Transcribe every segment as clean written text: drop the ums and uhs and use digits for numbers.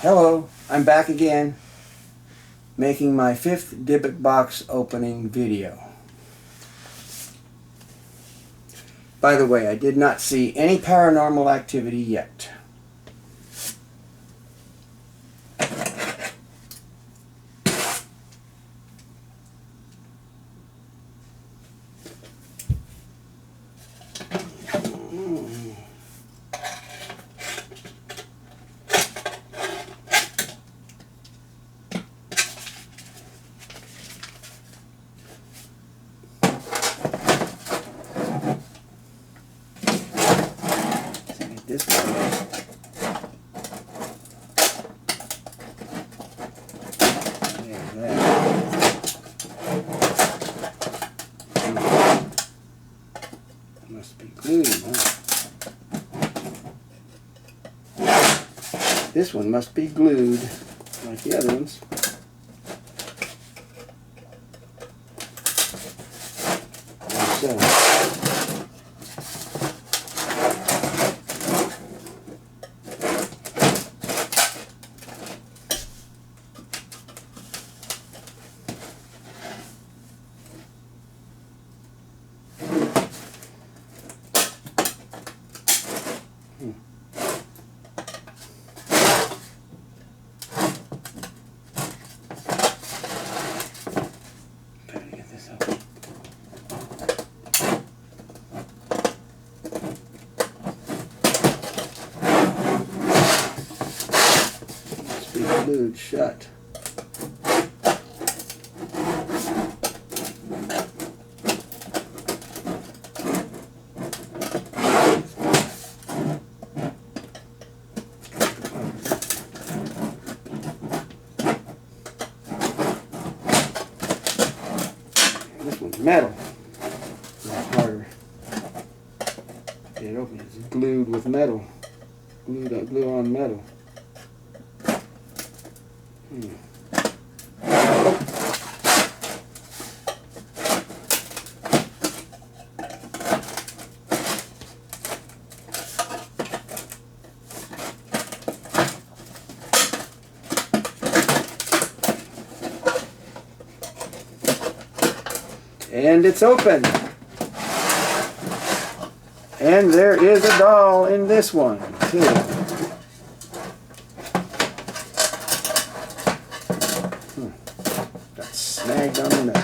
Hello, I'm back again, making my 5th Dybbuk box opening video. By the way, I did not see any paranormal activity yet. This one. There's that. Must be glued, huh? This one must be glued, like the other ones. Like so. Glued shut. This one's metal. A lot harder. Get it open. It's glued with metal. Glue on metal. And it's open. And there is a doll in this one, too. Got snagged on the nose.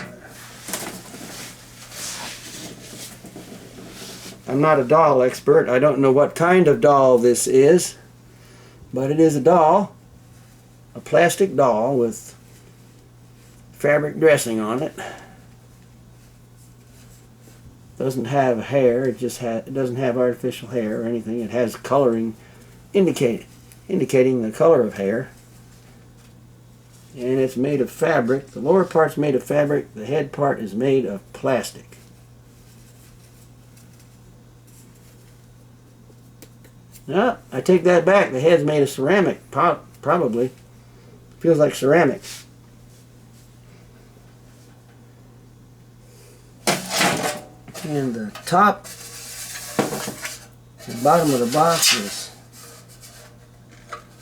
I'm not a doll expert. I don't know what kind of doll this is, but it is a doll. A plastic doll with fabric dressing on it. Doesn't have hair. It doesn't have artificial hair or anything. It has coloring indicating the color of hair. And it's made of fabric. The lower part's made of fabric. The head part is made of plastic. No, I take that back. The head's made of ceramic. Probably. Feels like ceramic. And the top, the bottom of the box is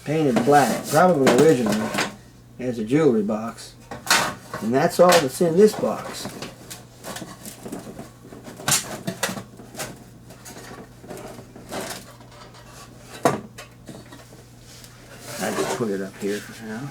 painted black, probably originally as a jewelry box. And that's all that's in this box. I just put it up here for now.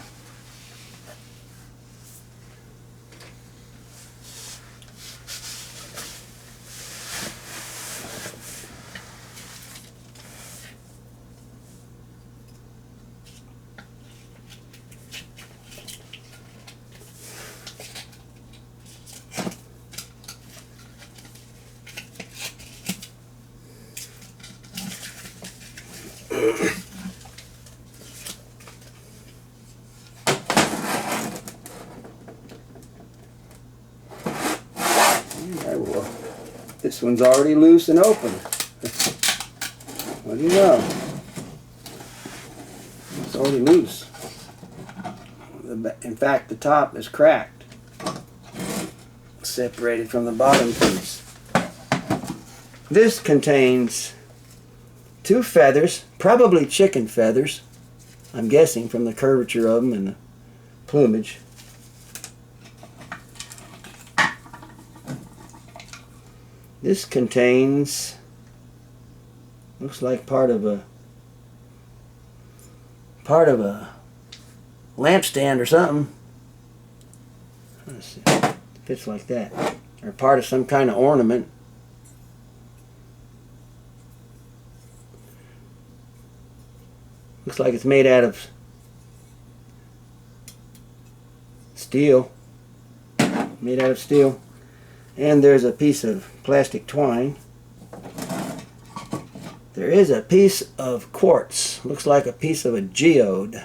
This one's already loose and open. What do you know? It's already loose. In fact, the top is cracked, separated from the bottom piece. This contains 2 feathers, probably chicken feathers, I'm guessing from the curvature of them and the plumage. This contains, looks like part of a lampstand or something. Let's see, it fits like that, or part of some kind of ornament. Looks like it's made out of steel. Made out of steel. And there's a piece of plastic twine. There is a piece of quartz. Looks like a piece of a geode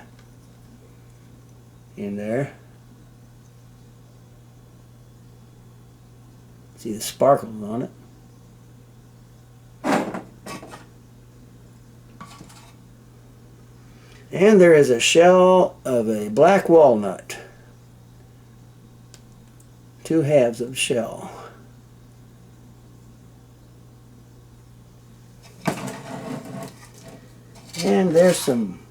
in there. See the sparkles on it. And there is a shell of a black walnut. 2 halves of shell. And there's some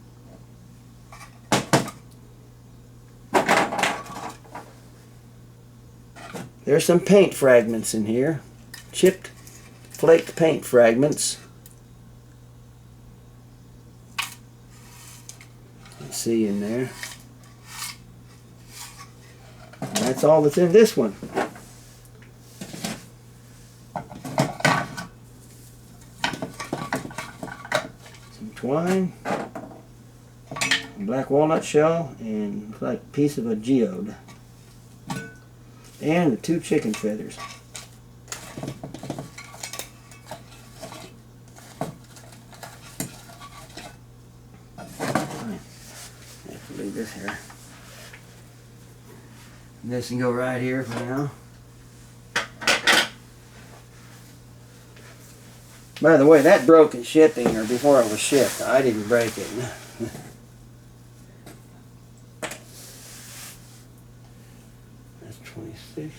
paint fragments in here. Chipped, flaked paint fragments. Let's see in there. And that's all that's in this one. Some twine, a black walnut shell, and looks like a piece of a geode. And the 2 chicken feathers. Leave this here. This can go right here for now. By the way, that broke in shipping, or before it was shipped. I didn't break it. That's 26.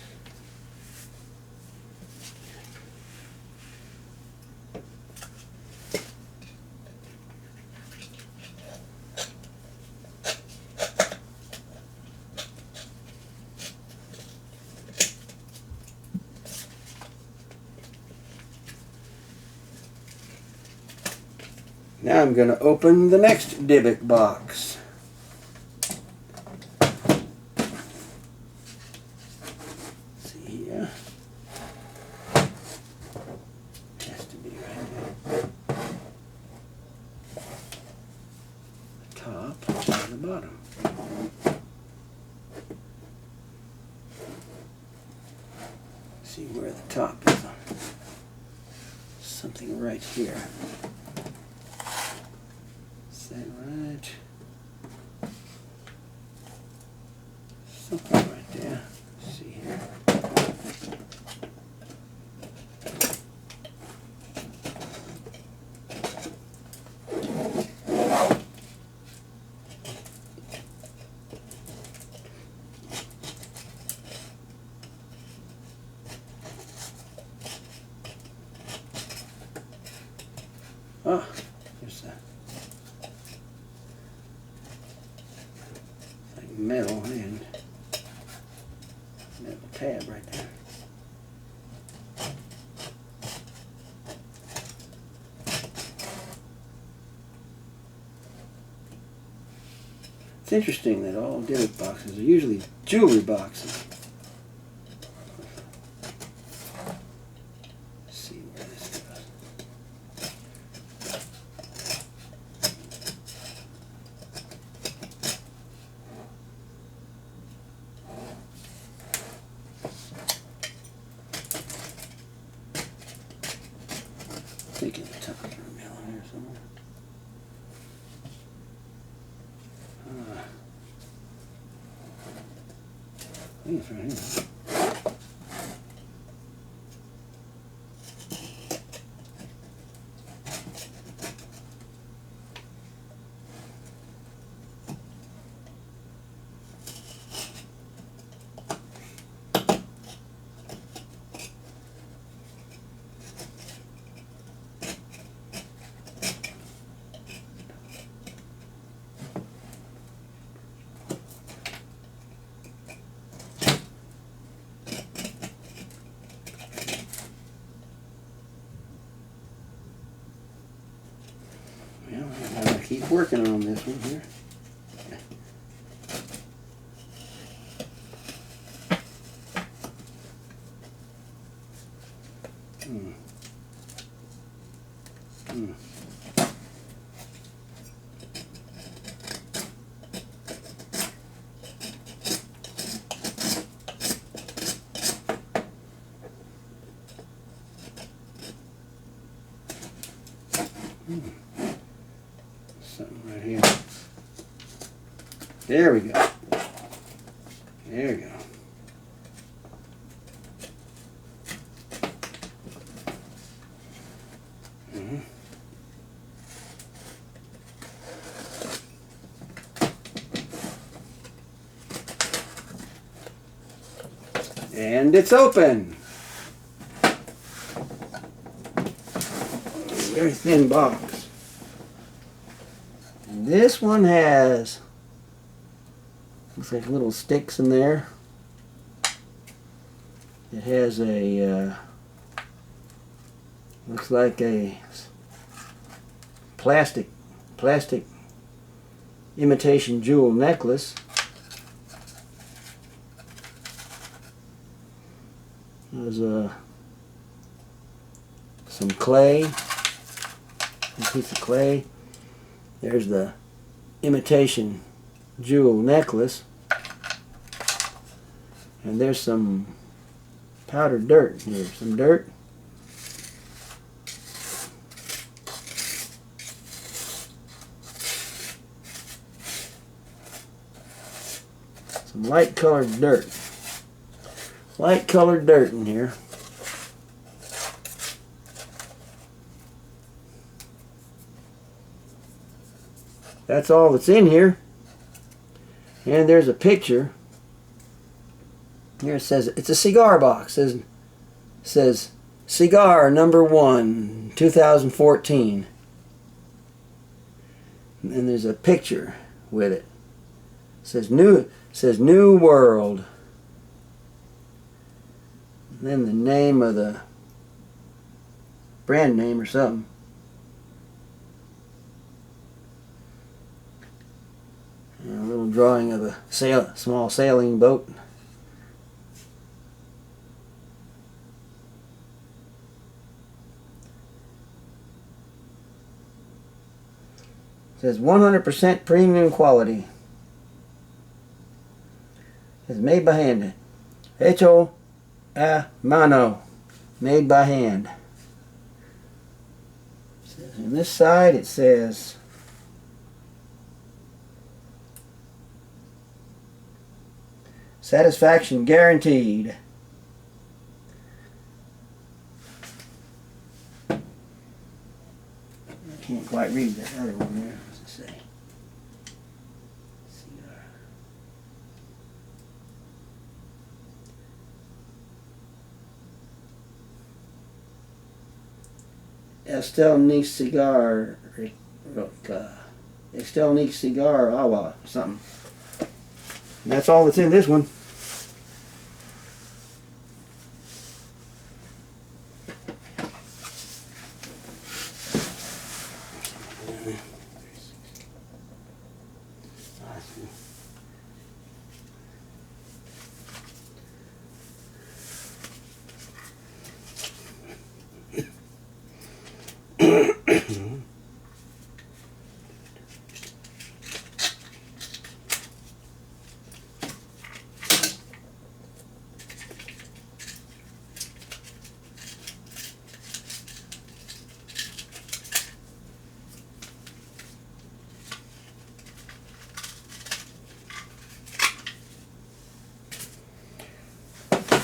Now I'm going to open the next Dybbuk box. Let's see here. Has to be right there. The top and the bottom. Let's see where the top is. Something right here. Right. Something right there. Let's see here. Oh, here's that. Metal and metal tab right there. It's interesting that all Dybbuk boxes are usually jewelry boxes. Let's see where this goes. I think it's top of the middle here somewhere. I think it's right here. working on this one here. Something right here. There we go. There we go. And it's open. Very thin box. And this one has, looks like little sticks in there. It has a, looks like a plastic imitation jewel necklace. There's some clay, a piece of clay. There's the imitation jewel necklace. And there's some powdered dirt here, some dirt. Some light colored dirt. Light colored dirt in here. That's all that's in here. And there's a picture. Here it says, it's a cigar box. It says cigar number 1, 2014. And there's a picture with it. It says New World. And then the name of the brand name or something. And a little drawing of a small sailing boat. It says 100% premium quality. It's made by hand. Hecho a mano. Made by hand. On this side it says satisfaction guaranteed. I can't quite read that other one there. What's it say? Estelnique cigar, Estelnique cigar agua, something. And that's all that's in this one.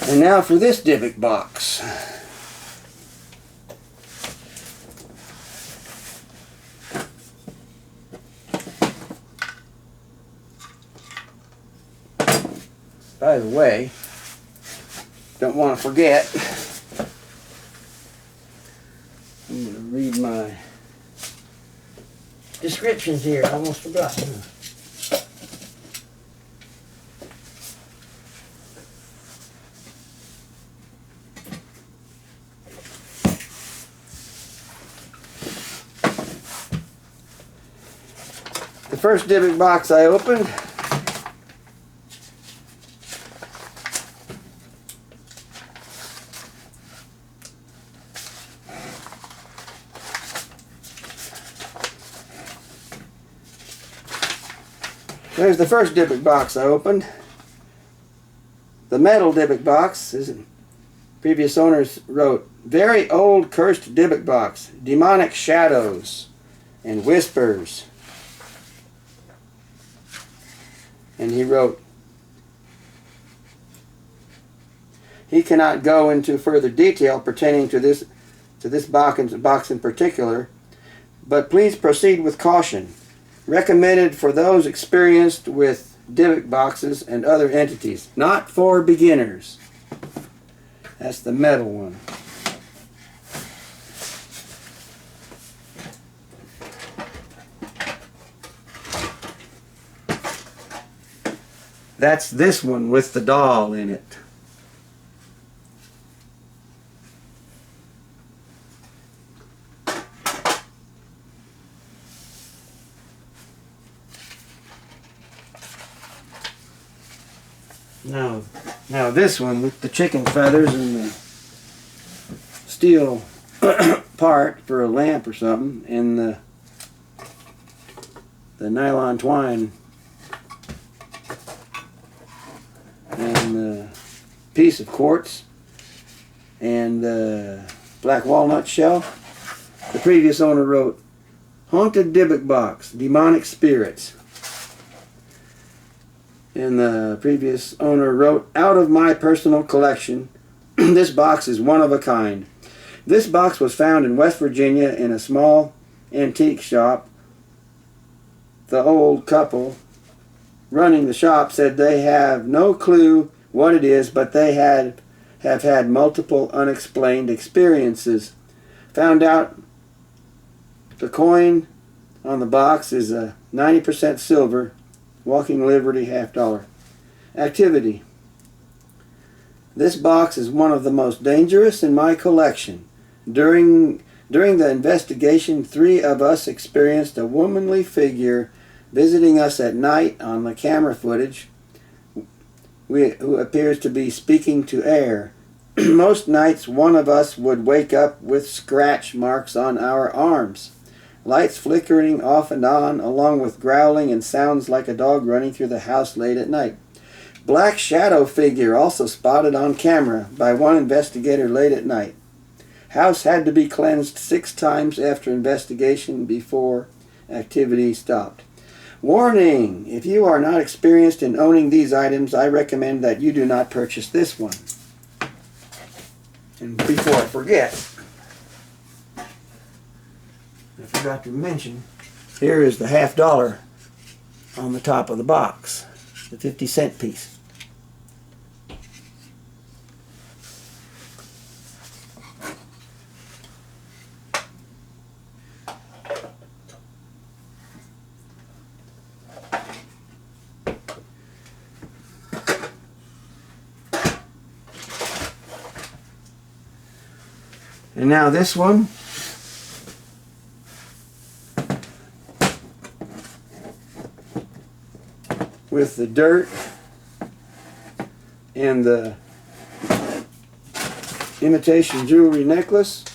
And now for this Dybbuk box. By the way, don't want to forget, I'm going to read my descriptions here. I almost forgot. first Dybbuk box I opened. There's the first Dybbuk box I opened. The metal Dybbuk box. Previous owners wrote, "Very old cursed Dybbuk box. Demonic shadows and whispers." And he wrote, he cannot go into further detail pertaining to this box in particular, but please proceed with caution. Recommended for those experienced with Dybbuk boxes and other entities. Not for beginners. That's the metal one. That's this one with the doll in it. Now this one with the chicken feathers and the steel part for a lamp or something, and the nylon twine and the piece of quartz and black walnut shell. The previous owner wrote, "Haunted Dybbuk box, demonic spirits." And the previous owner wrote, "Out of my personal collection, this box is one of a kind. This box was found in West Virginia in a small antique shop. The old couple running the shop said they have no clue what it is, but they have had multiple unexplained experiences. Found out the coin on the box is a 90% silver, Walking Liberty $50. Activity. This box is one of the most dangerous in my collection. During the investigation, 3 of us experienced a womanly figure visiting us at night on the camera footage, who appears to be speaking to air. Most nights one of us would wake up with scratch marks on our arms. Lights flickering off and on, along with growling and sounds like a dog running through the house late at night. Black shadow figure also spotted on camera by one investigator late at night. House had to be cleansed 6 times after investigation before activity stopped. Warning! If you are not experienced in owning these items, I recommend that you do not purchase this one." And before I forget, I forgot to mention, here is the $50 on the top of the box, the 50-cent piece. And now this one, with the dirt and the imitation jewelry necklace.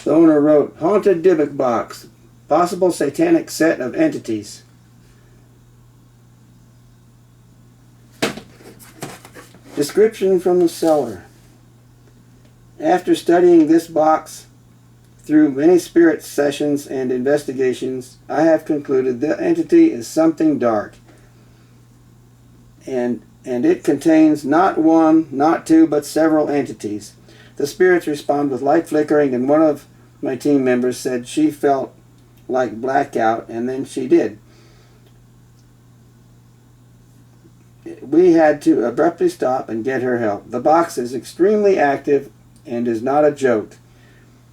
The owner wrote, "Haunted Dybbuk box, possible satanic set of entities." Description from the seller. After studying this box through many spirit sessions and investigations, I have concluded the entity is something dark, and it contains not one, not 2, but several entities. The spirits respond with light flickering, and one of my team members said she felt like blackout, and then she did. We had to abruptly stop and get her help. The box is extremely active and is not a joke.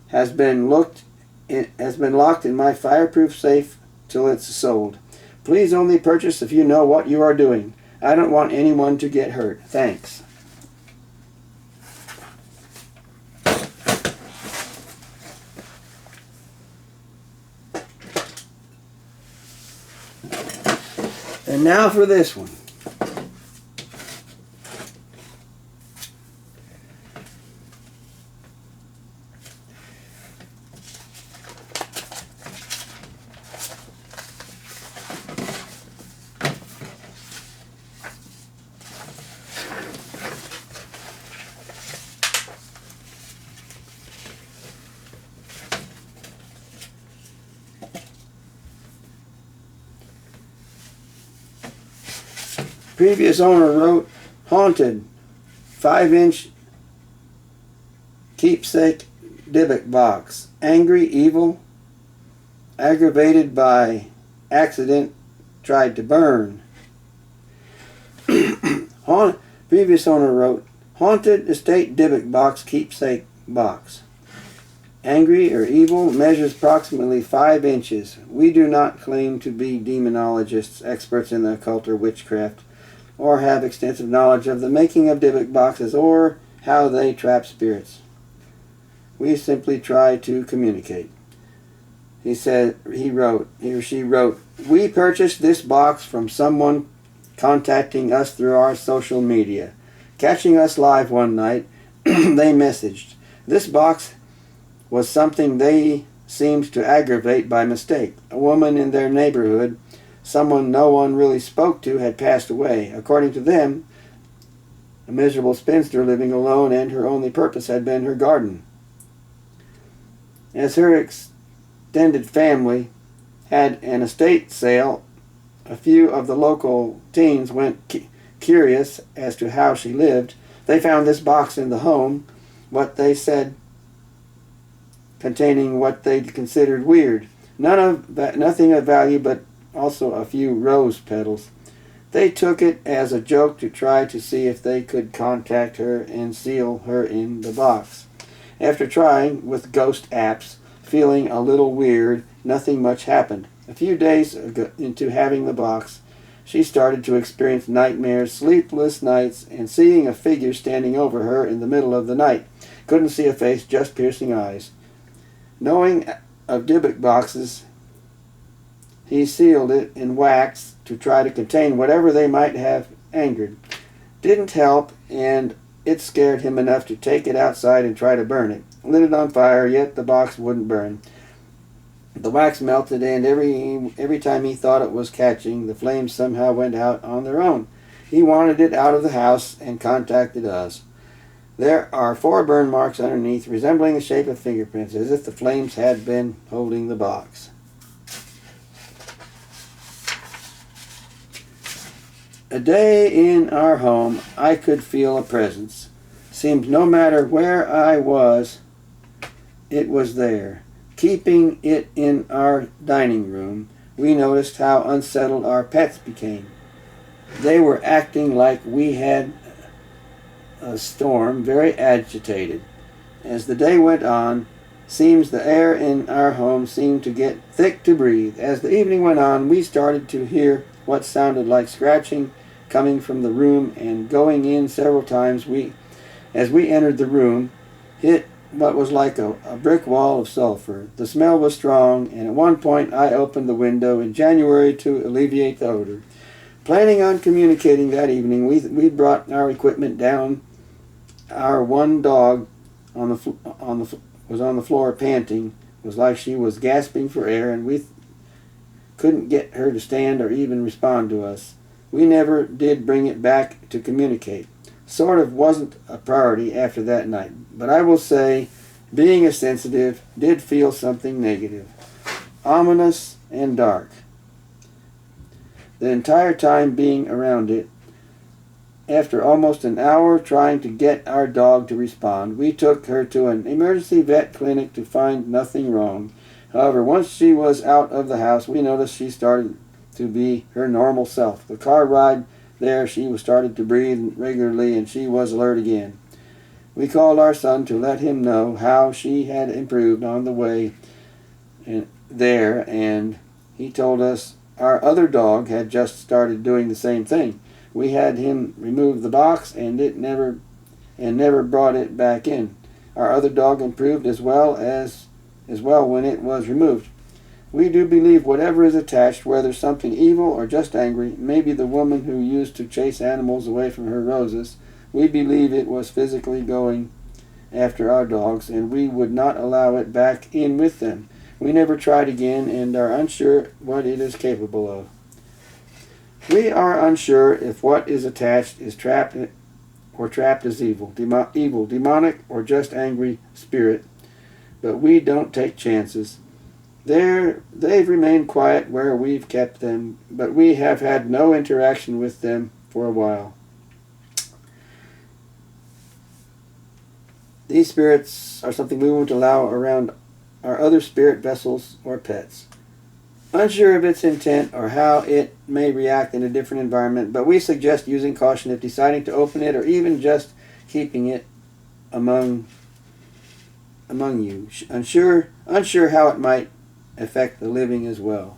Has been locked in my fireproof safe till it's sold. Please only purchase if you know what you are doing. I don't want anyone to get hurt. Thanks. And now for this one. Previous owner wrote, haunted, 5-inch keepsake Dybbuk box. Angry, evil, aggravated by accident, tried to burn. Previous owner wrote, haunted estate Dybbuk box, keepsake box. Angry or evil, measures approximately 5 inches. We do not claim to be demonologists, experts in the occult or witchcraft, or have extensive knowledge of the making of Dybbuk boxes or how they trap spirits. We simply try to communicate. He or she wrote, we purchased this box from someone contacting us through our social media. Catching us live one night, they messaged. This box was something they seemed to aggravate by mistake. A woman in their neighborhood, someone no one really spoke to, had passed away. According to them, a miserable spinster living alone, and her only purpose had been her garden. As her extended family had an estate sale, a few of the local teens went curious as to how she lived. They found this box in the home, what they said containing what they considered weird. Nothing of value, but also a few rose petals. They took it as a joke to try to see if they could contact her and seal her in the box. After trying with ghost apps, feeling a little weird, nothing much happened. A few days into having the box, she started to experience nightmares, sleepless nights, and seeing a figure standing over her in the middle of the night. Couldn't see a face, just piercing eyes. Knowing of Dybbuk boxes, he sealed it in wax to try to contain whatever they might have angered. Didn't help, and it scared him enough to take it outside and try to burn it. Lit it on fire, yet the box wouldn't burn. The wax melted, and every time he thought it was catching, the flames somehow went out on their own. He wanted it out of the house and contacted us. There are 4 burn marks underneath, resembling the shape of fingerprints, as if the flames had been holding the box. A day in our home, I could feel a presence. Seemed no matter where I was, it was there. Keeping it in our dining room, we noticed how unsettled our pets became. They were acting like we had a storm, very agitated. As the day went on, seems the air in our home seemed to get thick to breathe. As the evening went on, we started to hear what sounded like scratching coming from the room, and going in several times, as we entered the room, hit what was like a brick wall of sulfur. The smell was strong, and at one point I opened the window in January to alleviate the odor. Planning on communicating that evening, we brought our equipment down. Our one dog was on the floor panting. It was like she was gasping for air, and we couldn't get her to stand or even respond to us. We never did bring it back to communicate. Sort of wasn't a priority after that night. But I will say, being a sensitive, did feel something negative, ominous and dark. The entire time being around it, after almost an hour trying to get our dog to respond, we took her to an emergency vet clinic to find nothing wrong. However, once she was out of the house, we noticed she started to be her normal self. The car ride there, she started to breathe regularly, and she was alert again. We called our son to let him know how she had improved on the way there, and He told us our other dog had just started doing the same thing. We had him remove the box and never brought it back in. Our other dog improved as well when it was removed. We do believe whatever is attached, whether something evil or just angry, maybe the woman who used to chase animals away from her roses, we believe it was physically going after our dogs, and we would not allow it back in with them. We never tried again and are unsure what it is capable of. We are unsure if what is attached is trapped as evil, demonic, or just angry spirit, but we don't take chances. They've remained quiet where we've kept them, but we have had no interaction with them for a while. These spirits are something we won't allow around our other spirit vessels or pets. Unsure of its intent or how it may react in a different environment, but we suggest using caution if deciding to open it or even just keeping it among you. Unsure how it might affect the living as well.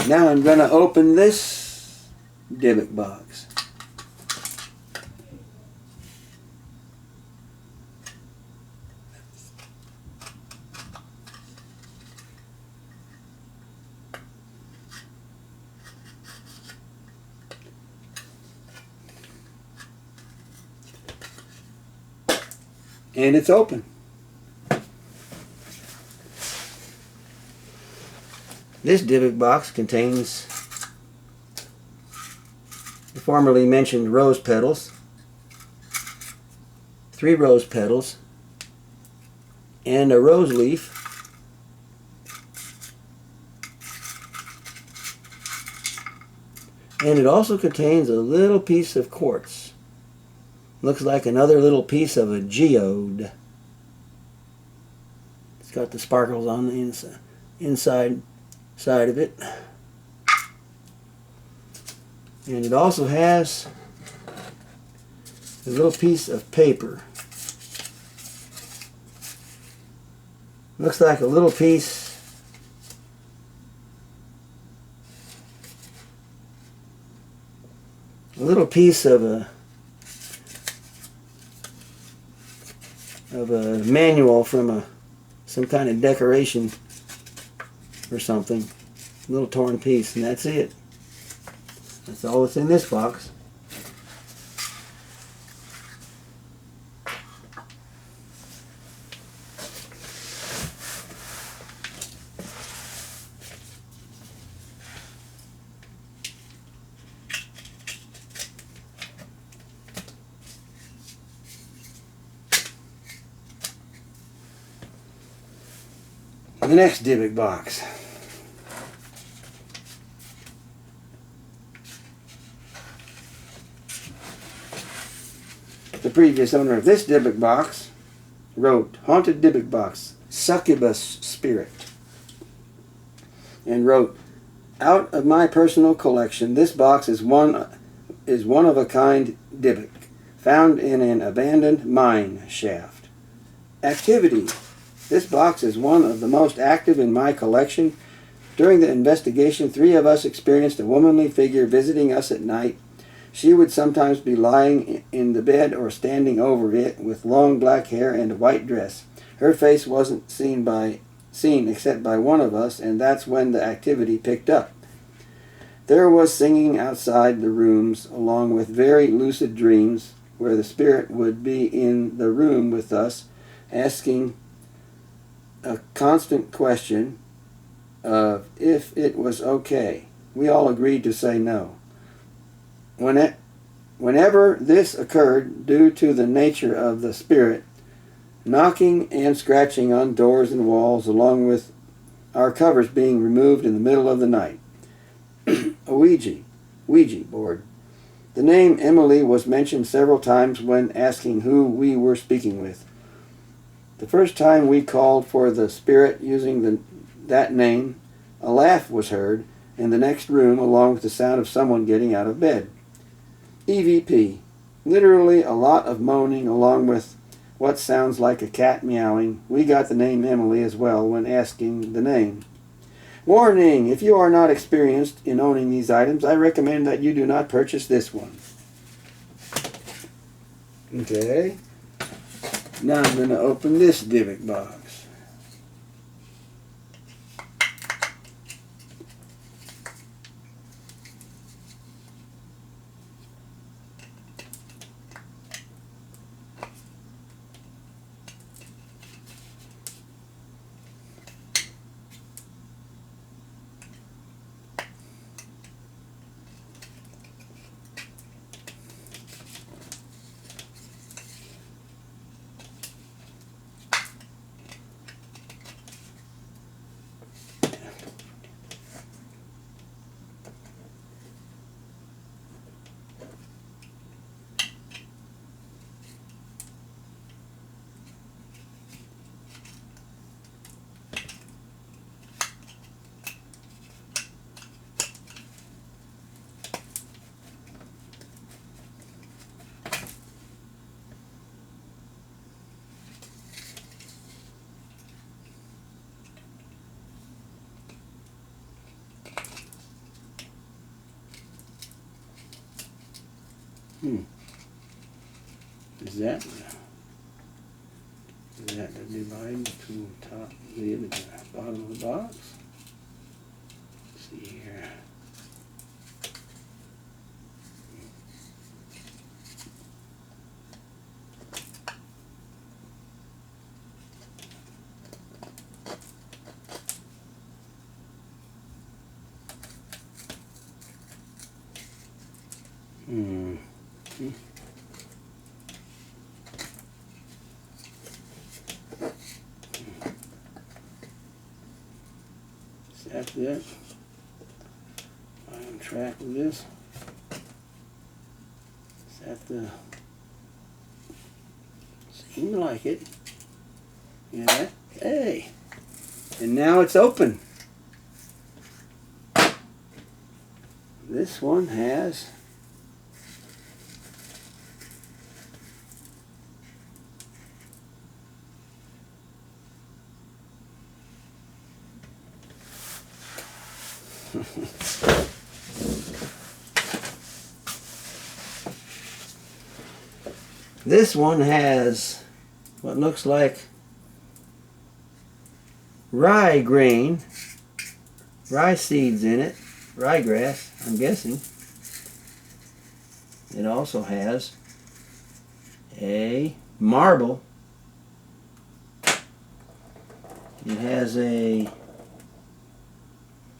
Now I'm going to open this Dybbuk box. And it's open. This Dybbuk box contains the formerly mentioned rose petals, 3 rose petals, and a rose leaf, and it also contains a little piece of quartz. Looks like another little piece of a geode. It's got the sparkles on the inside of it. And it also has a little piece of paper. Looks like a little piece of a manual from some kind of decoration or something. A little torn piece, and that's it. That's all that's in this box. The next Dybbuk box. The previous owner of this Dybbuk box wrote, "Haunted Dybbuk box, succubus spirit," and wrote, "Out of my personal collection, this box is one of a kind Dybbuk, found in an abandoned mine shaft. Activity. This box is one of the most active in my collection. During the investigation, 3 of us experienced a womanly figure visiting us at night. She would sometimes be lying in the bed or standing over it with long black hair and a white dress. Her face wasn't seen except by one of us, and that's when the activity picked up. There was singing outside the rooms, along with very lucid dreams where the spirit would be in the room with us, asking a constant question of if it was okay. We all agreed to say no. Whenever this occurred, due to the nature of the spirit, knocking and scratching on doors and walls, along with our covers being removed in the middle of the night. A Ouija board. The name Emily was mentioned several times when asking who we were speaking with. The first time we called for the spirit using that name, a laugh was heard in the next room along with the sound of someone getting out of bed. EVP. Literally a lot of moaning along with what sounds like a cat meowing. We got the name Emily as well when asking the name. Warning! If you are not experienced in owning these items, I recommend that you do not purchase this one. Okay. Now I'm going to open this Dybbuk box. Is that the divide between the top lid and the bottom of the box? Let's see here. That's it. I'm on track with this. Is that the... Seemed like it. Yeah. Hey! And now it's open. This one has... This one has what looks like rye grain, rye seeds in it, ryegrass, I'm guessing. It also has a marble. It has a,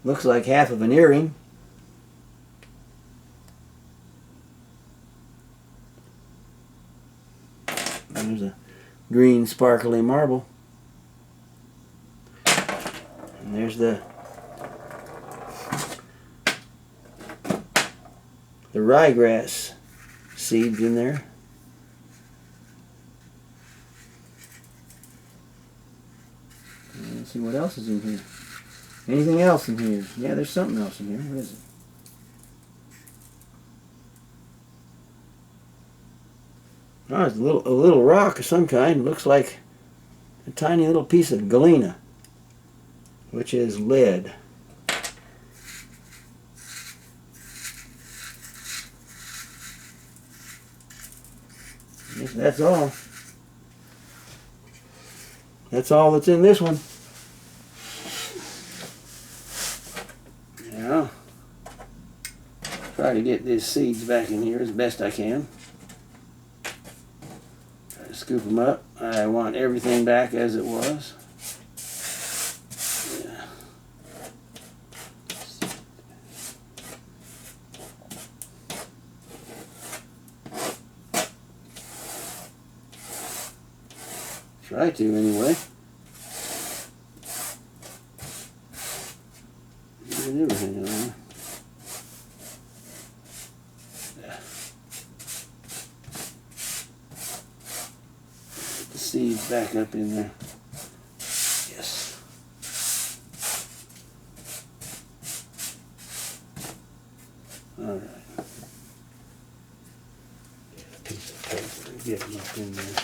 looks like half of an earring. There's a green sparkly marble. And there's the ryegrass seeds in there. Let's see what else is in here. Anything else in here? Yeah, there's something else in here. What is it? Oh, it's a little rock of some kind. It looks like a tiny little piece of galena, which is lead. I guess that's all. That's all that's in this one. Now, try to get these seeds back in here as best I can. Scoop them up. I want everything back as it was. Yeah. Try to anyway. Get everything on there. Seeds back up in there. Yes. All right. Get a piece of paper and get them up in there.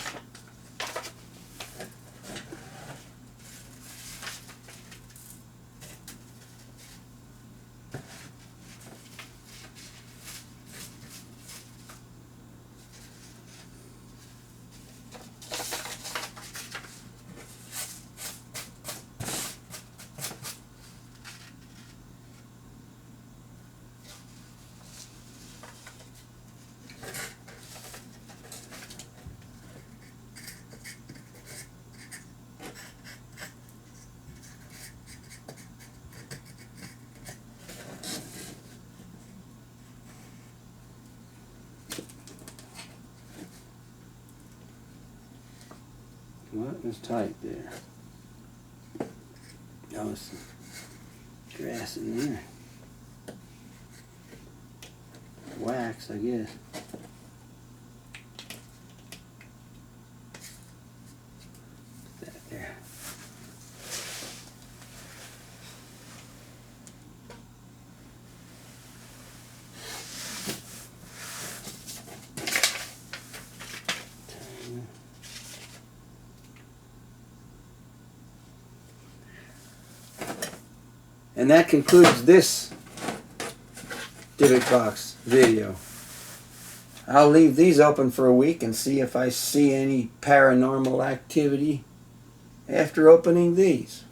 What was tight there? Oh, some grass in there. Wax, I guess. Put that there. And that concludes this Dybbuk box video. I'll leave these open for a week and see if I see any paranormal activity after opening these.